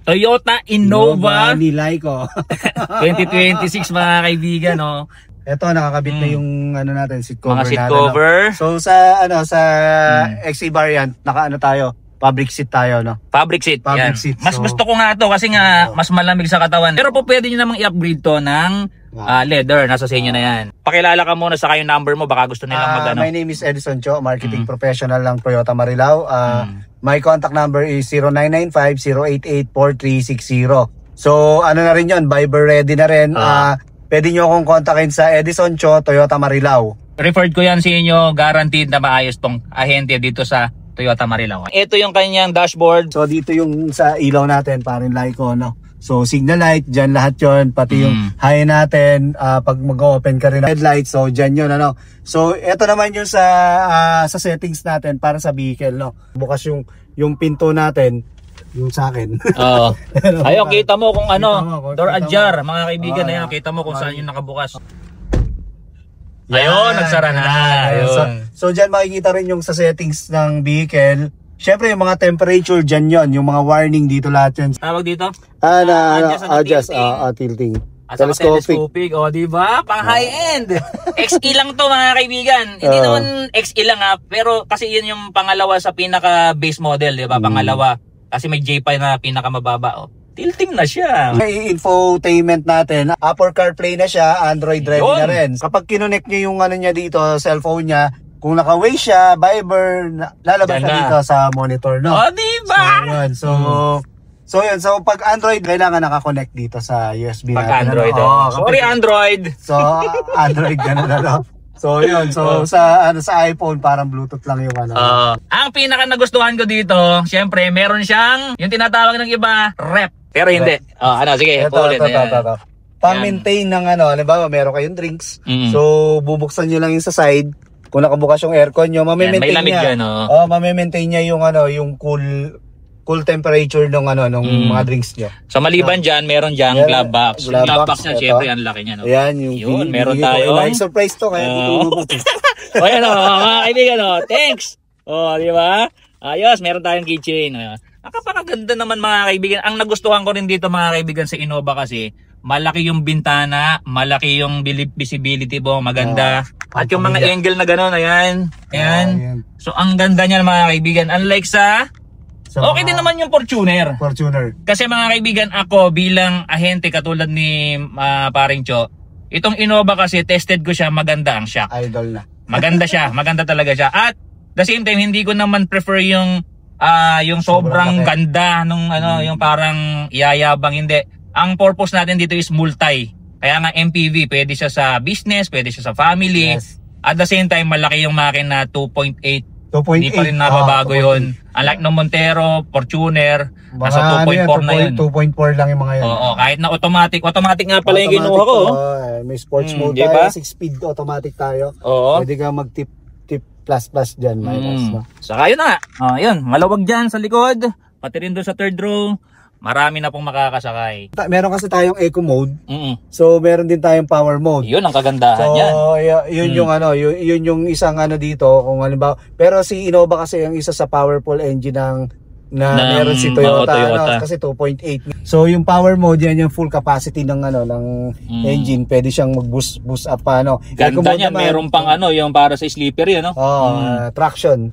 Toyota Innova nilay ko. 2026 mga kaibigan, no. Ito nakakabit na yung ano natin, seat cover. Mga seat cover. No? So sa XE variant, tayo, fabric seat tayo, no. Fabric seat. Fabric yan. seat. Mas gusto ko nga to kasi nga mas malamig sa katawan. Pero po pwede niyo namang i-upgrade to ng leather. Nasa sa inyo na yan. Pakilala ka muna sa yung number mo, baka gusto nilang magano. My name is Edison Cho, marketing professional ng Toyota Marilao. My contact number is 0995-088-4360. So ano na rin yun, Viber ready na rin. Pwede nyo akong kontakin sa Edison Cho, Toyota Marilao. Referred ko yan sa inyo, guaranteed na maayos tong ahente dito sa Toyota Marilao. Ito yung kanyang dashboard. So dito yung sa ilaw natin, parin Lyco, no. So signal light, dyan lahat yon, pati yung high natin, pag mag-open ka rin ng headlight, so dyan yun, ano. So ito naman yung sa settings natin para sa vehicle, no. Bukas yung pinto natin, yung sa akin. Oo. Ayun, kita mo kung ano, door ajar, mga kaibigan, ayun, kita mo kung saan yung nakabukas. Ayun, nagsara na. Ayun. So dyan makikita rin yung sa settings ng vehicle. Siyempre yung mga temperature dyan yon, yung mga warning dito lahat yan. Tawag dito? Adjust, tilting. Telescopic, o diba? Pang high-end. XE lang to mga kaibigan. Hindi naman XE lang pero kasi yun yung pangalawa sa pinaka-base model, diba? Pangalawa. Kasi may J5 na pinaka-mababa, tilting na siya. May infotainment natin, Apple CarPlay na siya, Android ready na rin. Kapag kinonect nyo yung ano niya dito, cellphone niya, kung naka-Waze siya, Viber, lalabas na dito sa monitor, no? O, diba? So yun, so pag Android, kailangan naka-connect dito sa USB pag natin. Android, sorry Android! So, Android, gano'n na, So yun, so sa iPhone parang Bluetooth lang yung ano. Ang pinaka nagustuhan ko dito, syempre meron siyang yung tinatawag ng iba, rep. Pero hindi. Sige, ulit. Pang-maintain ng halimbawa meron kayong drinks. So bubuksan niyo lang yung sa side. Kung nakabukas yung aircon niyo, may lamig niya. Mami-maintain niya yung cool temperature ng mga drinks niyo. So maliban diyan, meron diyan glove box. Glove box niya, syempre ang laki niya, no. Ayan, yun, meron tayo. Surprise to kaya tutulog. Ayan, mga kaibigan, thanks. Di ba? Ayos, meron tayong keychain. Nakapakaganda naman mga kaibigan. Ang nagustuhan ko rin dito mga kaibigan sa Innova kasi malaki yung bintana, malaki yung visibility po, maganda. At yung mga angle na gano'n, ayan. So ang ganda niya mga kaibigan. Unlike sa okay din naman yung Fortuner. Kasi mga kaibigan, ako bilang ahente katulad ni Paring Cho, itong Innova kasi tested ko siya, maganda ang shock. Idol na. Maganda siya, maganda talaga siya. At the same time, hindi ko naman prefer yung sobrang ganda nung yung parang iyayabang, hindi. Ang purpose natin dito is multi. Kaya nga MPV, pwede siya sa business, pwede siya sa family. Yes. At the same time, malaki yung makina 2.8. Hindi pa rin nababago yun. Unlike ng Montero, Fortuner, nasa 2.4 na yun. 2.4 lang yung mga yun. Oo, kahit na automatic nga pala yung ginuha ko. May sports mode tayo, 6-speed automatic tayo. Pwede ka mag-tip plus dyan. Saka yun na. Yun, malawag dyan sa likod. Pati rin doon sa third row. Marami na pong makakasakay. Meron kasi tayong eco mode. So meron din tayong power mode. Yun ang kagandahan yan. Yun yung yun yung isang dito kung halimbawa. Pero si Innova kasi ang isa sa powerful engine na meron si Toyota. Kasi 2.8. So yung power mode yan yung full capacity ng engine. Pwede siyang mag-boost up pa Ganda niya, meron pang yung para sa sleeper yan, traction.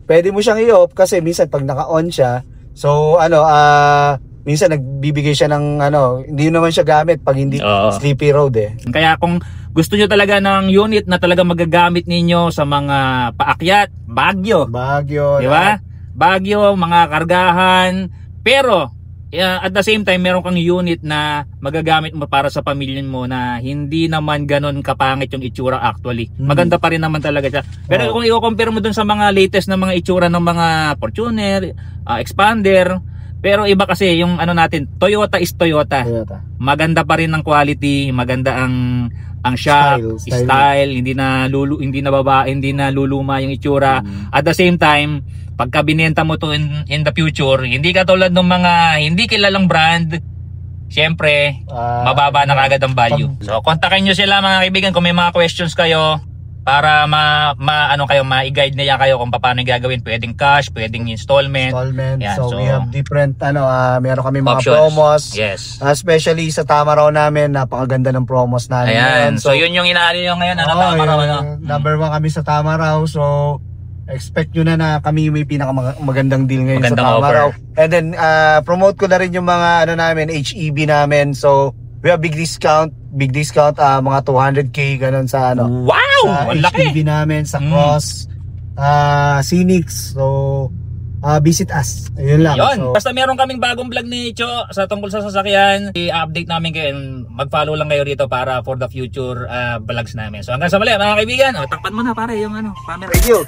Pwede mo siyang i-off kasi minsan pag naka-on siya, so minsan nagbibigay siya ng hindi naman siya gamit pag hindi sleepy road Kaya kung gusto nyo talaga ng unit na talaga magagamit ninyo sa mga paakyat, Baguio, di ba? Baguio, mga kargahan, pero at the same time meron kang unit na magagamit mo para sa pamilya mo na hindi naman ganon kapangit yung itsura actually. Maganda pa rin naman talaga siya. Pero kung i-compare mo dun sa mga latest na mga itsura ng mga Fortuner, Expander, pero iba kasi yung natin, Toyota is Toyota. Maganda pa rin ang quality, maganda ang shock, style, hindi na luluma yung itsura. At the same time, pagka binenta mo to in the future, hindi katulad ng mga hindi kilalang brand, syempre mababa na kagad ang value. So kontakin nyo sila mga kaibigan kung may mga questions kayo. para ano kayo, ma-guide niya kayo kung paano yung gagawin. Pwedeng cash, pwedeng installment. Yan, so we have different meron kami mga options. promos. Yes. Especially sa Tamaraw namin, napakaganda ng promos namin. Ayan. So yun yung inaano nyo ngayon, Tamaraw, ano? Number 1 kami sa Tamaraw. So expect nyo na kami may pinakamagandang deal ngayon sa Tamaraw. And then promote ko na rin yung mga namin, HEB namin. So we have big discount, mga 200k ganun sa Wow! Sa HEB namin, sa Cross, Phoenix. So visit us. Ayun lang. Yun. So, basta meron kaming bagong vlog ni Cho sa tungkol sa sasakyan. I-update namin kayo. Mag-follow lang kayo rito para for the future vlogs namin. So hanggang sa muli mga kaibigan. Takpan mo na pare yung camera. Thank you.